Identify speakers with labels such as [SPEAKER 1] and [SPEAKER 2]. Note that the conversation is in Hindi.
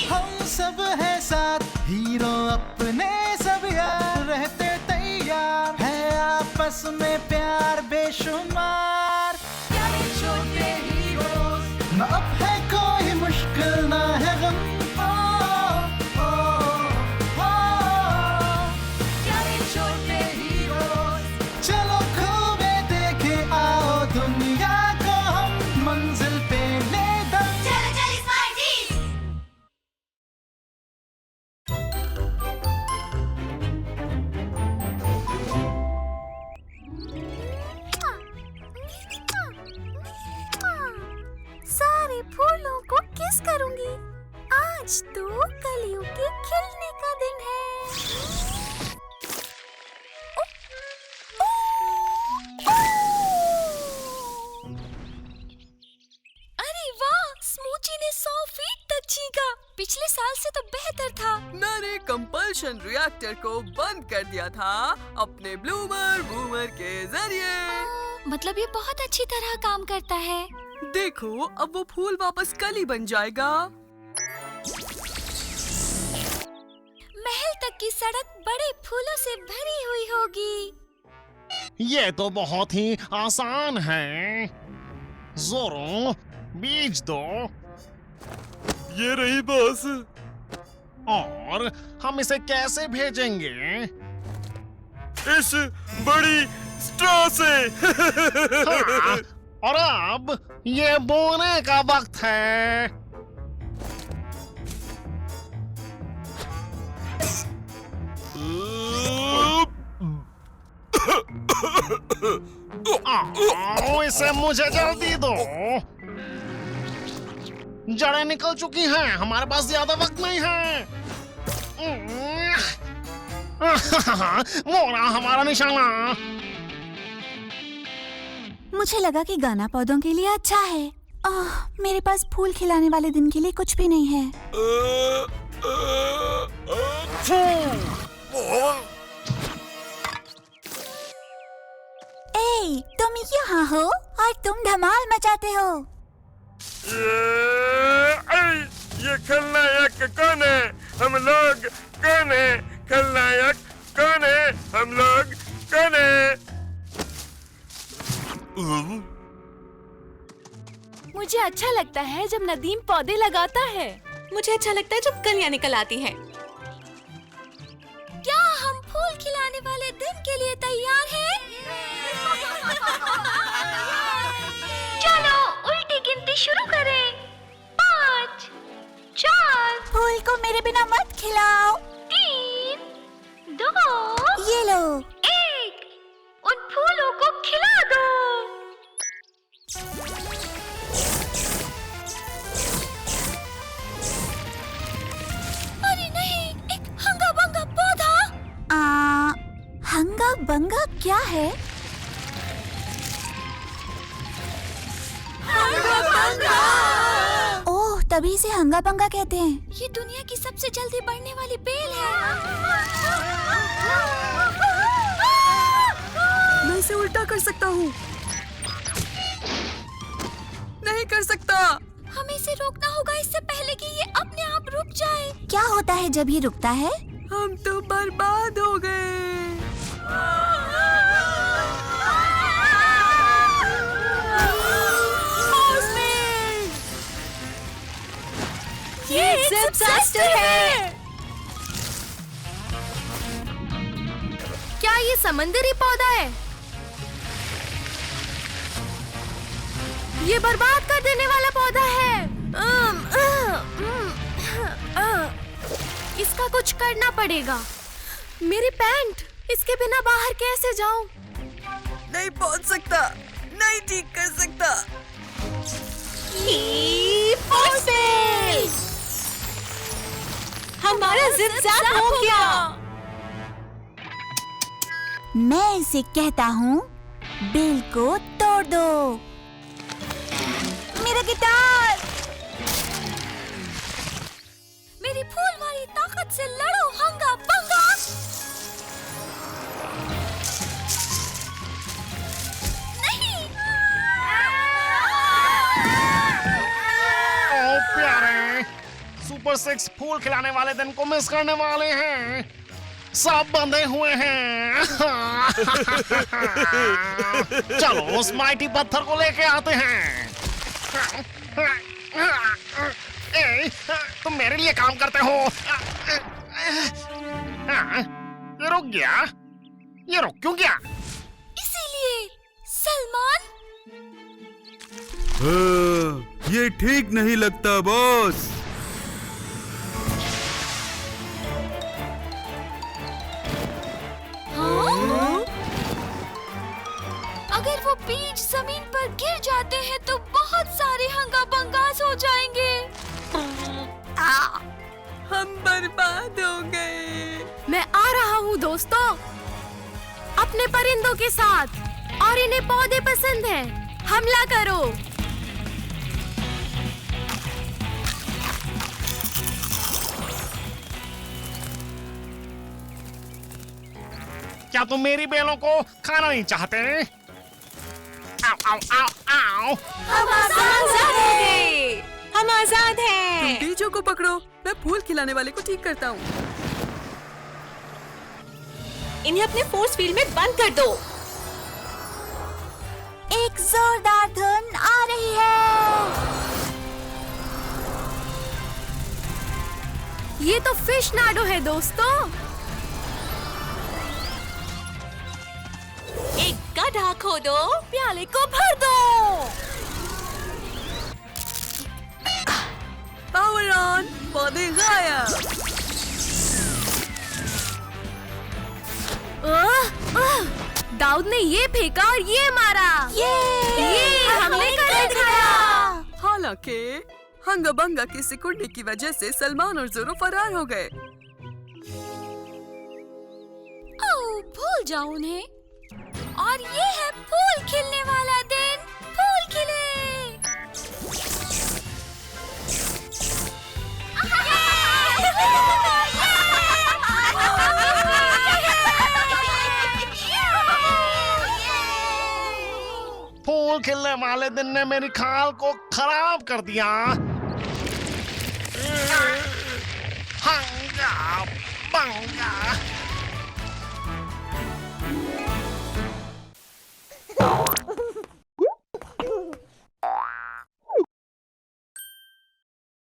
[SPEAKER 1] हम सब है साथ, हीरो अपने सब यार, रहते तैयार है आपस में प्यार बेशुमार। प्यारे छोटे हीरोज, न अब है कोई मुश्किल ना है गम। ओ, ओ, प्यारे छोटे हीरोज, चलो खूबे देखे आओ दुनिया को हम, मंजिल पे ले दम।
[SPEAKER 2] सारे फूलों को किस करूंगी, आज तो कलियों के खिलने का दिन है। ओ, ओ, ओ। अरे वाह, स्मूची ने 100 फीट तक छींका। पिछले साल से तो बेहतर था।
[SPEAKER 3] मैंने कंपल्शन रिएक्टर को बंद कर दिया था अपने ब्लूमर बूमर के जरिए।
[SPEAKER 2] मतलब ये बहुत अच्छी तरह काम करता है।
[SPEAKER 3] देखो, अब वो फूल वापस कली बन जाएगा।
[SPEAKER 2] महल तक की सड़क बड़े फूलों से भरी हुई होगी।
[SPEAKER 4] ये तो बहुत ही आसान है। जोरो, बीज दो।
[SPEAKER 5] ये रही बॉस।
[SPEAKER 4] और हम इसे कैसे भेजेंगे?
[SPEAKER 5] इस बड़ी स्ट्रॉ से।
[SPEAKER 4] हाँ, और अब ये बोने का वक्त है। आओ, इसे मुझे जल्दी दो। जड़ें निकल चुकी हैं, हमारे पास ज्यादा वक्त नहीं है। वो रहा हमारा निशाना।
[SPEAKER 2] मुझे लगा कि गाना पौधों के लिए अच्छा है। मेरे पास फूल खिलाने वाले दिन के लिए कुछ भी नहीं है। ए, तुम यहाँ हो और तुम धमाल मचाते हो।
[SPEAKER 5] ये खलनायक कौन है? हम लोग कौन है? खलनायक कौन है? हम लोग कौन है?
[SPEAKER 6] मुझे अच्छा लगता है जब नदीम पौधे लगाता है।
[SPEAKER 7] मुझे अच्छा लगता है जब कलियां निकल आती हैं।
[SPEAKER 2] क्या हम फूल खिलाने वाले दिन के लिए तैयार हैं? चलो उल्टी गिनती शुरू करें। 5, 4। फूल को मेरे बिना मत खिलाओ। 3, 2। ये लो। 1। उन फूलों को खिला दो। अरे नहीं, एक हंगा बंगा पौधा। हंगा बंगा क्या है? हंगा बंगा। ओह, तभी से हंगा बंगा कहते हैं। ये दुनिया की सबसे जल्दी बढ़ने वाली बेल है।
[SPEAKER 3] मैं इसे उल्टा कर सकता हूँ। नहीं कर सकता।
[SPEAKER 2] हमें इसे रोकना होगा इससे पहले कि ये अपने आप रुक जाए। क्या होता है जब ये रुकता है?
[SPEAKER 3] हम तो बर्बाद हो गए।
[SPEAKER 6] ये डिजास्टर है। क्या ये समंदरी पौधा है? ये बर्बाद कर देने वाला पौधा है। इसका कुछ करना पड़ेगा। मेरी पैंट, इसके बिना बाहर कैसे जाऊं?
[SPEAKER 3] नहीं पहुंच सकता, नहीं ठीक कर सकता।
[SPEAKER 7] हमारा जिप-जैप हो गया।
[SPEAKER 2] मैं इसे कहता हूँ, बेल को तोड़ दो। मेरा गिटार। मेरी फूल वाली ताकत से लड़ो हंगा बंगा।
[SPEAKER 4] सुपर 6 फूल खिलाने वाले दिन को मिस करने वाले हैं। सब बंधे हुए हैं। चलो उस माइटी पत्थर को लेके आते हैं। ए, तुम मेरे लिए काम करते हो। ये रुक गया। ये रुक क्यों गया?
[SPEAKER 6] इसीलिए सलमान,
[SPEAKER 8] ये ठीक नहीं लगता बॉस।
[SPEAKER 6] अगर वो बीज जमीन पर गिर जाते हैं तो बहुत सारे हंगाबंगास हो जाएंगे।
[SPEAKER 3] हम बर्बाद हो गए।
[SPEAKER 6] मैं आ रहा हूँ दोस्तों, अपने परिंदों के साथ, और इन्हें पौधे पसंद हैं। हमला करो।
[SPEAKER 4] क्या तुम मेरी बेलों को खाना नहीं चाहते? आओ, आओ, आओ, आओ।
[SPEAKER 7] हम आजाद हैं। हम आजाद
[SPEAKER 3] तुम
[SPEAKER 7] हैं।
[SPEAKER 3] बीजों को पकड़ो, मैं फूल खिलाने वाले को ठीक करता हूँ।
[SPEAKER 7] इन्हें अपने फोर्स फील्ड में बंद कर दो।
[SPEAKER 2] एक जोरदार धुन आ रही है।
[SPEAKER 6] ये तो फिश नाडो है दोस्तों।
[SPEAKER 7] एक गड्ढा खोदो,
[SPEAKER 6] प्याले को भर दो।
[SPEAKER 3] पावर ऑन, पौधे गायब।
[SPEAKER 6] दाऊद ने ये फेंका और ये मारा। ये हमने कर दिखाया।
[SPEAKER 3] हालांकि हंगा बंगा की सिकुड़ने की वजह से सलमान और जोरो फरार हो गए।
[SPEAKER 6] ओह, भूल जाओ उन्हें। और ये है फूल खिलने वाला दिन। फूल खिले।
[SPEAKER 4] फूल खिलने वाले दिन ने मेरी खाल को खराब कर दिया। हंगा बंगा।